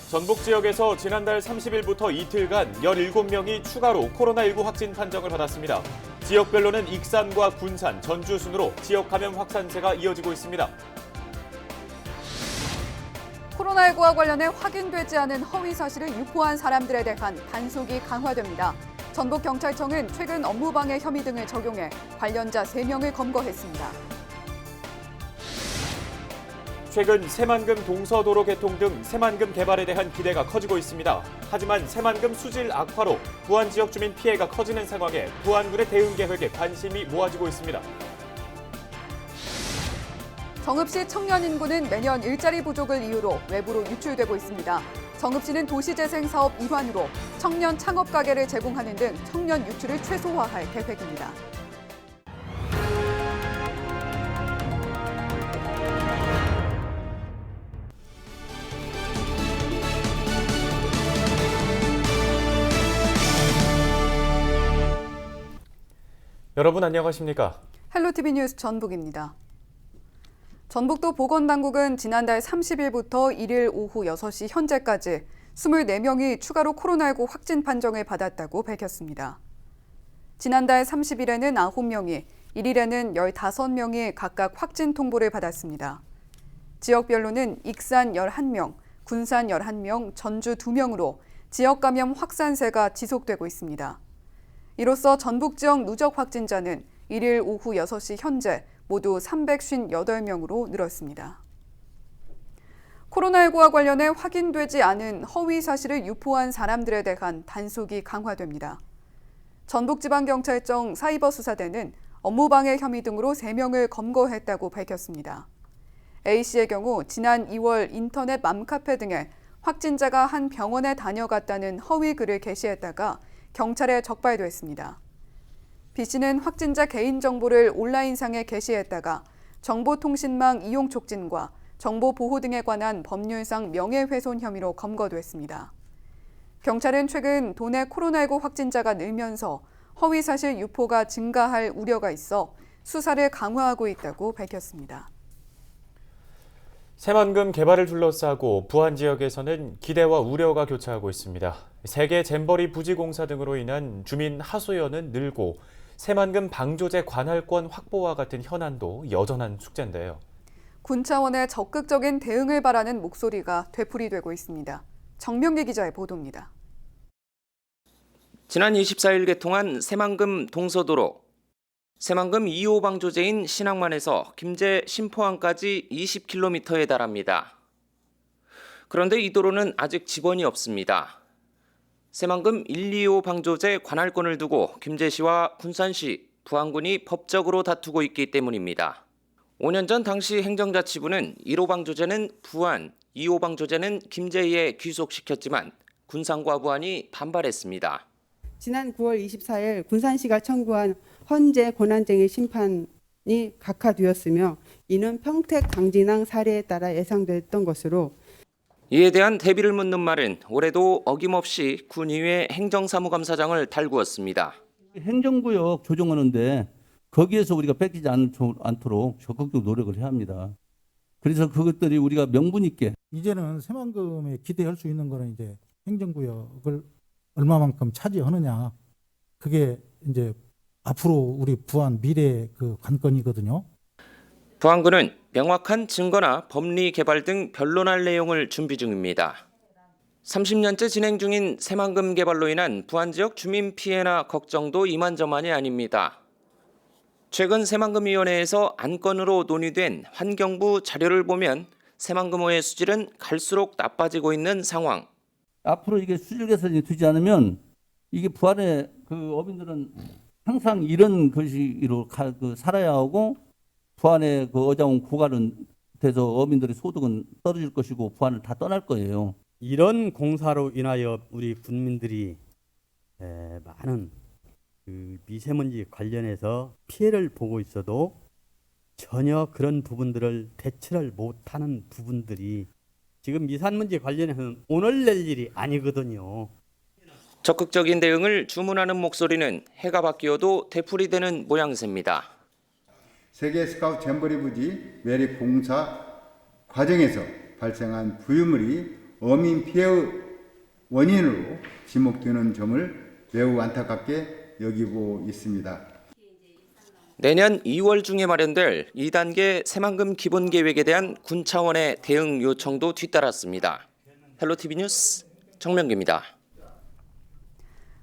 전북 지역에서 지난달 30일부터 이틀간 17명이 추가로 코로나19 확진 판정을 받았습니다. 지역별로는 익산과 군산, 전주 순으로 지역 감염 확산세가 이어지고 있습니다. 코로나19와 관련해 확인되지 않은 허위 사실을 유포한 사람들에 대한 단속이 강화됩니다. 전북경찰청은 최근 업무방해 혐의 등을 적용해 관련자 3명을 검거했습니다. 최근 새만금 동서도로 개통 등 새만금 개발에 대한 기대가 커지고 있습니다. 하지만 새만금 수질 악화로 부안 지역 주민 피해가 커지는 상황에 부안군의 대응 계획에 관심이 모아지고 있습니다. 정읍시 청년 인구는 매년 일자리 부족을 이유로 외부로 유출되고 있습니다. 정읍시는 도시재생 사업 일환으로 청년 창업 가게를 제공하는 등 청년 유출을 최소화할 계획입니다. 여러분 안녕하십니까? 헬로티비 뉴스 전북입니다. 전북도 보건당국은 지난달 30일부터 1일 오후 6시 현재까지 24명이 추가로 코로나19 확진 판정을 받았다고 밝혔습니다. 지난달 30일에는 9명이, 1일에는 15명이 각각 확진 통보를 받았습니다. 지역별로는 익산 11명, 군산 11명, 전주 2명으로 지역 감염 확산세가 지속되고 있습니다. 이로써 전북 지역 누적 확진자는 1일 오후 6시 현재 모두 358명으로 늘었습니다. 코로나19와 관련해 확인되지 않은 허위 사실을 유포한 사람들에 대한 단속이 강화됩니다. 전북지방경찰청 사이버수사대는 업무방해 혐의 등으로 3명을 검거했다고 밝혔습니다. A씨의 경우 지난 2월 인터넷 맘카페 등에 확진자가 한 병원에 다녀갔다는 허위 글을 게시했다가 경찰에 적발됐습니다. B씨는 확진자 개인정보를 온라인상에 게시했다가 정보통신망 이용 촉진과 정보보호 등에 관한 법률상 명예훼손 혐의로 검거됐습니다. 경찰은 최근 도내 코로나19 확진자가 늘면서 허위사실 유포가 증가할 우려가 있어 수사를 강화하고 있다고 밝혔습니다. 새만금 개발을 둘러싸고 부안 지역에서는 기대와 우려가 교차하고 있습니다. 세계 잼버리 부지 공사 등으로 인한 주민 하소연은 늘고 새만금 방조제 관할권 확보와 같은 현안도 여전한 숙제인데요. 군 차원의 적극적인 대응을 바라는 목소리가 되풀이되고 있습니다. 정명기 기자의 보도입니다. 지난 24일 개통한 새만금 동서도로, 새만금 2호 방조제인 신항만에서 김제 신포항까지 20km에 달합니다. 그런데 이 도로는 아직 지번이 없습니다. 새만금 1, 2호 방조제 관할권을 두고 김제시와 군산시, 부안군이 법적으로 다투고 있기 때문입니다. 5년 전 당시 행정자치부는 1호 방조제는 부안, 2호 방조제는 김제에 귀속시켰지만 군산과 부안이 반발했습니다. 지난 9월 24일 군산시가 청구한 헌재 권한쟁의 심판이 각하되었으며 이는 평택 강진항 사례에 따라 예상됐던 것으로 이에 대한 대비를 묻는 말은 올해도 어김없이 군의회 행정사무감사장을 달구었습니다. 행정구역 조정하는데 거기에서 우리가 뺏기지 않도록 적극적 노력을 해야 합니다. 그래서 그것들이 우리가 명분 있게 이제는 새만금에 기대할 수 있는 거는 이제 행정구역을 얼마만큼 차지하느냐. 그게 이제 앞으로 우리 부안 미래의 그 관건이거든요. 부안군은 명확한 증거나 법리 개발 등 변론할 내용을 준비 중입니다. 30년째 진행 중인 새만금 개발로 인한 부안 지역 주민 피해나 걱정도 이만저만이 아닙니다. 최근 새만금위원회에서 안건으로 논의된 환경부 자료를 보면 새만금호의 수질은 갈수록 나빠지고 있는 상황. 앞으로 이게 수질 개선이 되지 않으면 이게 부안의 그 어민들은 항상 이런 것으로 살아야 하고 부안의 그 어자운 고갈은 돼서 어민들의 소득은 떨어질 것이고 부안을 다 떠날 거예요. 이런 공사로 인하여 우리 군민들이 많은 그 미세먼지 관련해서 피해를 보고 있어도 전혀 그런 부분들을 대처를 못하는 부분들이 지금 미세먼지 관련해서는 오늘 낼 일이 아니거든요. 적극적인 대응을 주문하는 목소리는 해가 바뀌어도 되풀이되는 모양새입니다. 세계 스카우트 잼버리 부지 매립 공사 과정에서 발생한 부유물이 어민 피해의 원인으로 지목되는 점을 매우 안타깝게 여기고 있습니다. 내년 2월 중에 마련될 2단계 새만금 기본계획에 대한 군 차원의 대응 요청도 뒤따랐습니다. 헬로티비 뉴스 정명기입니다.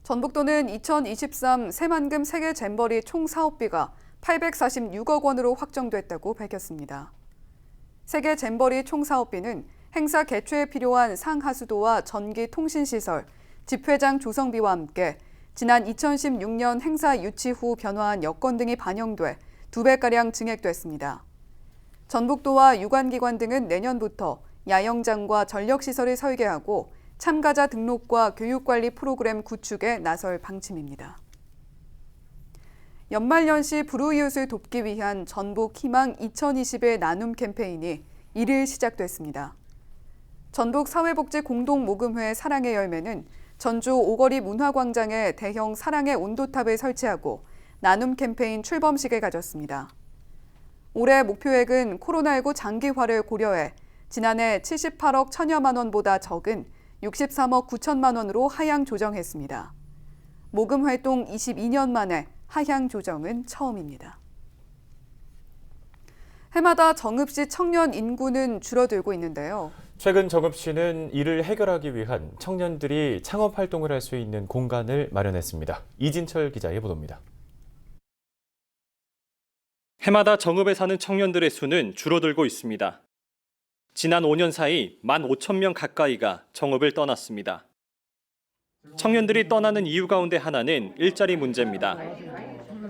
전북도는 2023 새만금 세계 잼버리 총 사업비가 846억 원으로 확정됐다고 밝혔습니다. 세계 잼버리 총 사업비는 행사 개최에 필요한 상하수도와 전기 통신시설, 집회장 조성비와 함께 지난 2016년 행사 유치 후 변화한 여건 등이 반영돼 2배가량 증액됐습니다. 전북도와 유관기관 등은 내년부터 야영장과 전력시설을 설계하고 참가자 등록과 교육관리 프로그램 구축에 나설 방침입니다. 연말연시 불우이웃을 돕기 위한 전북 희망 2021 나눔 캠페인이 1일 시작됐습니다. 전북 사회복지공동모금회 사랑의 열매는 전주 오거리 문화광장에 대형 사랑의 온도탑을 설치하고 나눔 캠페인 출범식을 가졌습니다. 올해 목표액은 코로나19 장기화를 고려해 지난해 78억 1천여만 원보다 적은 63억 9천만 원으로 하향 조정했습니다. 모금 활동 22년 만에 하향 조정은 처음입니다. 해마다 정읍시 청년 인구는 줄어들고 있는데요. 최근 정읍시는 이를 해결하기 위한 청년들이 창업 활동을 할 수 있는 공간을 마련했습니다. 이진철 기자의 보도입니다. 해마다 정읍에 사는 청년들의 수는 줄어들고 있습니다. 지난 5년 사이 15,000명 가까이가 정읍을 떠났습니다. 청년들이 떠나는 이유 가운데 하나는 일자리 문제입니다.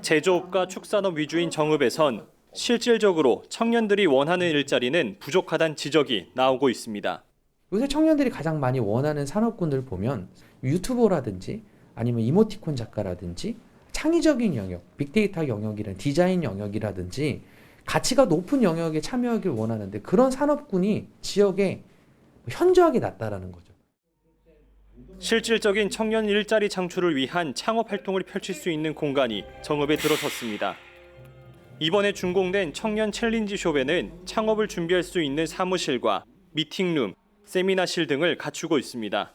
제조업과 축산업 위주인 정읍에선 실질적으로 청년들이 원하는 일자리는 부족하다는 지적이 나오고 있습니다. 요새 청년들이 가장 많이 원하는 산업군들 보면 유튜버라든지 아니면 이모티콘 작가라든지 창의적인 영역, 빅데이터 영역이란 디자인 영역이라든지 가치가 높은 영역에 참여하길 원하는데 그런 산업군이 지역에 현저하게 낮다라는 거죠. 실질적인 청년 일자리 창출을 위한 창업 활동을 펼칠 수 있는 공간이 정읍에 들어섰습니다. 이번에 준공된 청년 챌린지숍에는 창업을 준비할 수 있는 사무실과 미팅룸, 세미나실 등을 갖추고 있습니다.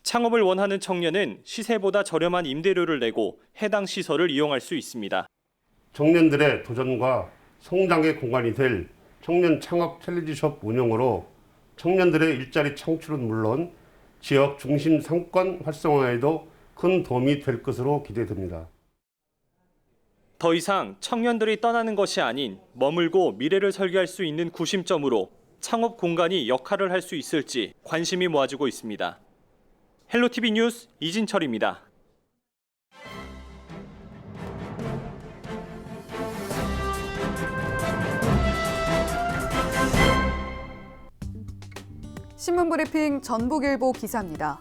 창업을 원하는 청년은 시세보다 저렴한 임대료를 내고 해당 시설을 이용할 수 있습니다. 청년들의 도전과 성장의 공간이 될 청년 창업 챌린지숍 운영으로 청년들의 일자리 창출은 물론 지역 중심 상권 활성화에도 큰 도움이 될 것으로 기대됩니다. 더 이상 청년들이 떠나는 것이 아닌 머물고 미래를 설계할 수 있는 구심점으로 창업 공간이 역할을 할 수 있을지 관심이 모아지고 있습니다. 헬로티비 뉴스 이진철입니다. 신문브리핑 전북일보 기사입니다.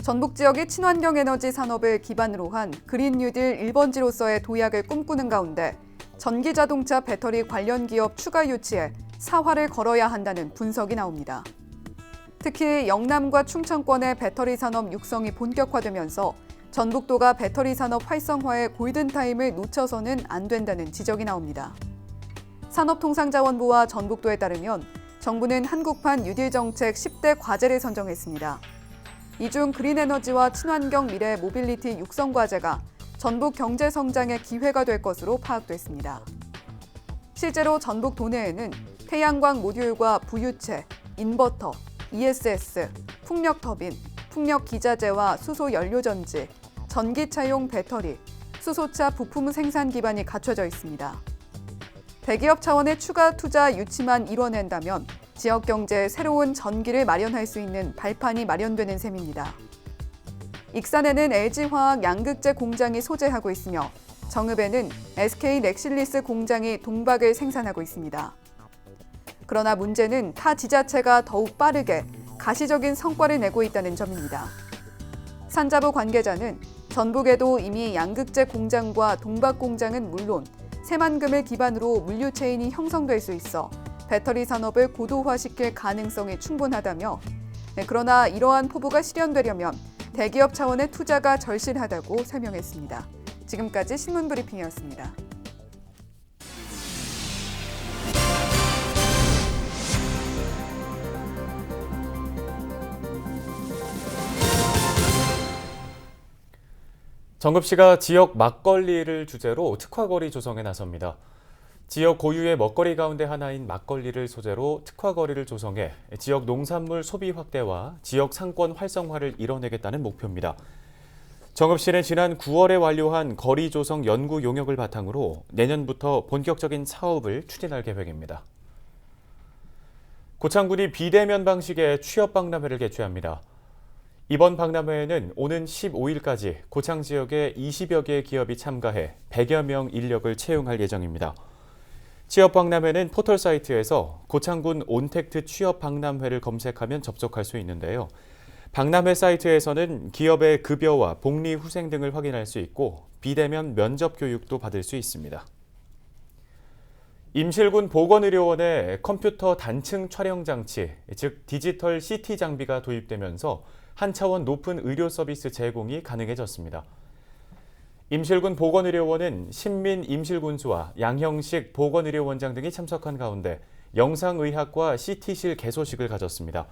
전북 지역의 친환경 에너지 산업을 기반으로 한 그린 뉴딜 1번지로서의 도약을 꿈꾸는 가운데 전기자동차 배터리 관련 기업 추가 유치에 사활을 걸어야 한다는 분석이 나옵니다. 특히 영남과 충청권의 배터리 산업 육성이 본격화되면서 전북도가 배터리 산업 활성화의 골든타임을 놓쳐서는 안 된다는 지적이 나옵니다. 산업통상자원부와 전북도에 따르면 정부는 한국판 뉴딜 정책 10대 과제를 선정했습니다. 이 중 그린에너지와 친환경 미래 모빌리티 육성 과제가 전북 경제 성장의 기회가 될 것으로 파악됐습니다. 실제로 전북 도내에는 태양광 모듈과 부유체, 인버터, ESS, 풍력 터빈, 풍력 기자재와 수소 연료전지, 전기차용 배터리, 수소차 부품 생산 기반이 갖춰져 있습니다. 대기업 차원의 추가 투자 유치만 이뤄낸다면 지역 경제에 새로운 전기를 마련할 수 있는 발판이 마련되는 셈입니다. 익산에는 LG화학 양극재 공장이 소재하고 있으며 정읍에는 SK 넥실리스 공장이 동박을 생산하고 있습니다. 그러나 문제는 타 지자체가 더욱 빠르게 가시적인 성과를 내고 있다는 점입니다. 산자부 관계자는 전북에도 이미 양극재 공장과 동박 공장은 물론 새만금을 기반으로 물류 체인이 형성될 수 있어 배터리 산업을 고도화시킬 가능성이 충분하다며 그러나 이러한 포부가 실현되려면 대기업 차원의 투자가 절실하다고 설명했습니다. 지금까지 신문브리핑이었습니다. 정읍시가 지역 막걸리를 주제로 특화거리 조성에 나섭니다. 지역 고유의 먹거리 가운데 하나인 막걸리를 소재로 특화거리를 조성해 지역 농산물 소비 확대와 지역 상권 활성화를 이뤄내겠다는 목표입니다. 정읍시는 지난 9월에 완료한 거리 조성 연구 용역을 바탕으로 내년부터 본격적인 사업을 추진할 계획입니다. 고창군이 비대면 방식의 취업 박람회를 개최합니다. 이번 박람회에는 오는 15일까지 고창 지역의 20여 개의 기업이 참가해 100여 명 인력을 채용할 예정입니다. 취업 박람회는 포털 사이트에서 고창군 온택트 취업 박람회를 검색하면 접속할 수 있는데요. 박람회 사이트에서는 기업의 급여와 복리 후생 등을 확인할 수 있고 비대면 면접 교육도 받을 수 있습니다. 임실군 보건의료원에 컴퓨터 단층 촬영 장치, 즉 디지털 CT 장비가 도입되면서 한 차원 높은 의료 서비스 제공이 가능해졌습니다. 임실군 보건의료원은 신민 임실군수와 양형식 보건의료원장 등이 참석한 가운데 영상의학과 CT실 개소식을 가졌습니다.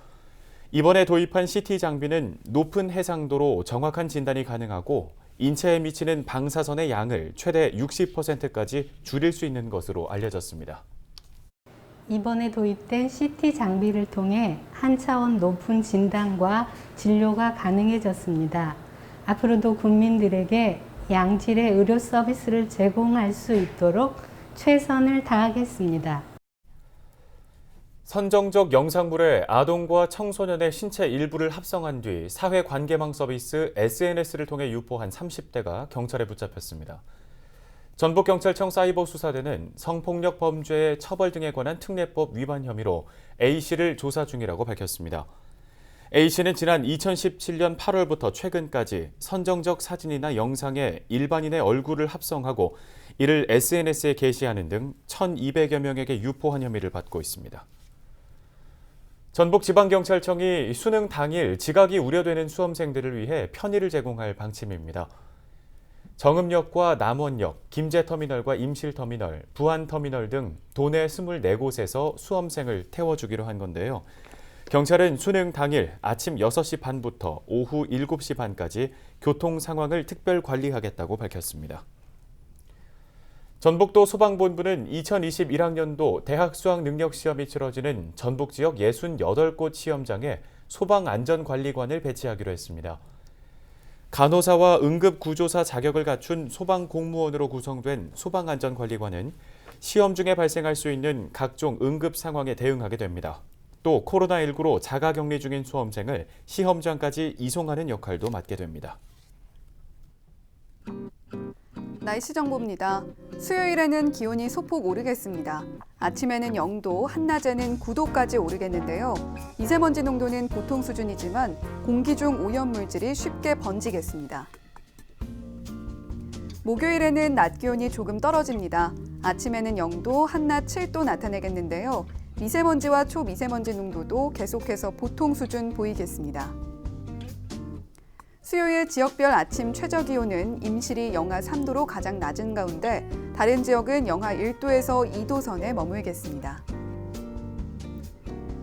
이번에 도입한 CT 장비는 높은 해상도로 정확한 진단이 가능하고 인체에 미치는 방사선의 양을 최대 60%까지 줄일 수 있는 것으로 알려졌습니다. 이번에 도입된 CT 장비를 통해 한 차원 높은 진단과 진료가 가능해졌습니다. 앞으로도 국민들에게 양질의 의료 서비스를 제공할 수 있도록 최선을 다하겠습니다. 선정적 영상물에 아동과 청소년의 신체 일부를 합성한 뒤 사회관계망 서비스 SNS를 통해 유포한 30대가 경찰에 붙잡혔습니다. 전북경찰청 사이버수사대는 성폭력 범죄의 처벌 등에 관한 특례법 위반 혐의로 A씨를 조사 중이라고 밝혔습니다. A씨는 지난 2017년 8월부터 최근까지 선정적 사진이나 영상에 일반인의 얼굴을 합성하고 이를 SNS에 게시하는 등 1,200여 명에게 유포한 혐의를 받고 있습니다. 전북지방경찰청이 수능 당일 지각이 우려되는 수험생들을 위해 편의를 제공할 방침입니다. 정읍역과 남원역, 김제터미널과 임실터미널, 부안터미널 등 도내 24곳에서 수험생을 태워주기로 한 건데요. 경찰은 수능 당일 아침 6시 반부터 오후 7시 반까지 교통 상황을 특별 관리하겠다고 밝혔습니다. 전북도 소방본부는 2021학년도 대학 수학 능력 시험이 치러지는 전북 지역 68곳 시험장에 소방안전관리관을 배치하기로 했습니다. 간호사와 응급구조사 자격을 갖춘 소방공무원으로 구성된 소방안전관리관은 시험 중에 발생할 수 있는 각종 응급 상황에 대응하게 됩니다. 또 코로나19로 자가격리 중인 수험생을 시험장까지 이송하는 역할도 맡게 됩니다. 날씨 정보입니다. 수요일에는 기온이 소폭 오르겠습니다. 아침에는 0도, 한낮에는 9도까지 오르겠는데요. 미세먼지 농도는 보통 수준이지만 공기 중 오염물질이 쉽게 번지겠습니다. 목요일에는 낮 기온이 조금 떨어집니다. 아침에는 0도, 한낮 7도 나타내겠는데요. 미세먼지와 초미세먼지 농도도 계속해서 보통 수준 보이겠습니다. 수요일 지역별 아침 최저기온은 임실이 영하 3도로 가장 낮은 가운데 다른 지역은 영하 1도에서 2도 선에 머물겠습니다.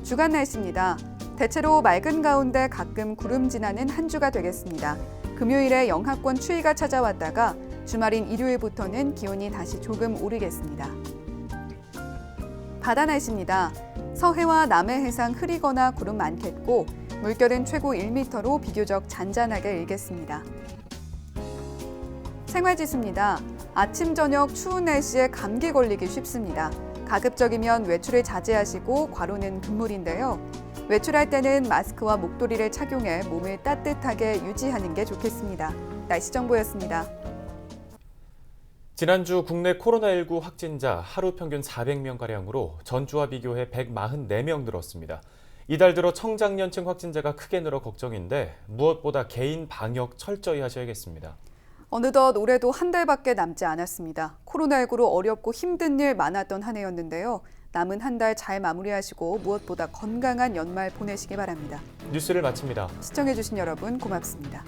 주간 날씨입니다. 대체로 맑은 가운데 가끔 구름 지나는 한 주가 되겠습니다. 금요일에 영하권 추위가 찾아왔다가 주말인 일요일부터는 기온이 다시 조금 오르겠습니다. 바다 날씨입니다. 서해와 남해 해상 흐리거나 구름 많겠고 물결은 최고 1m로 비교적 잔잔하게 일겠습니다. 생활지수입니다. 아침, 저녁 추운 날씨에 감기 걸리기 쉽습니다. 가급적이면 외출을 자제하시고 과로는 금물인데요. 외출할 때는 마스크와 목도리를 착용해 몸을 따뜻하게 유지하는 게 좋겠습니다. 날씨 정보였습니다. 지난주 국내 코로나19 확진자 하루 평균 400명가량으로 전주와 비교해 144명 늘었습니다. 이달 들어 청장년층 확진자가 크게 늘어 걱정인데 무엇보다 개인 방역 철저히 하셔야겠습니다. 어느덧 올해도 한 달밖에 남지 않았습니다. 코로나19로 어렵고 힘든 일 많았던 한 해였는데요. 남은 한 달 잘 마무리하시고 무엇보다 건강한 연말 보내시기 바랍니다. 뉴스를 마칩니다. 시청해주신 여러분 고맙습니다.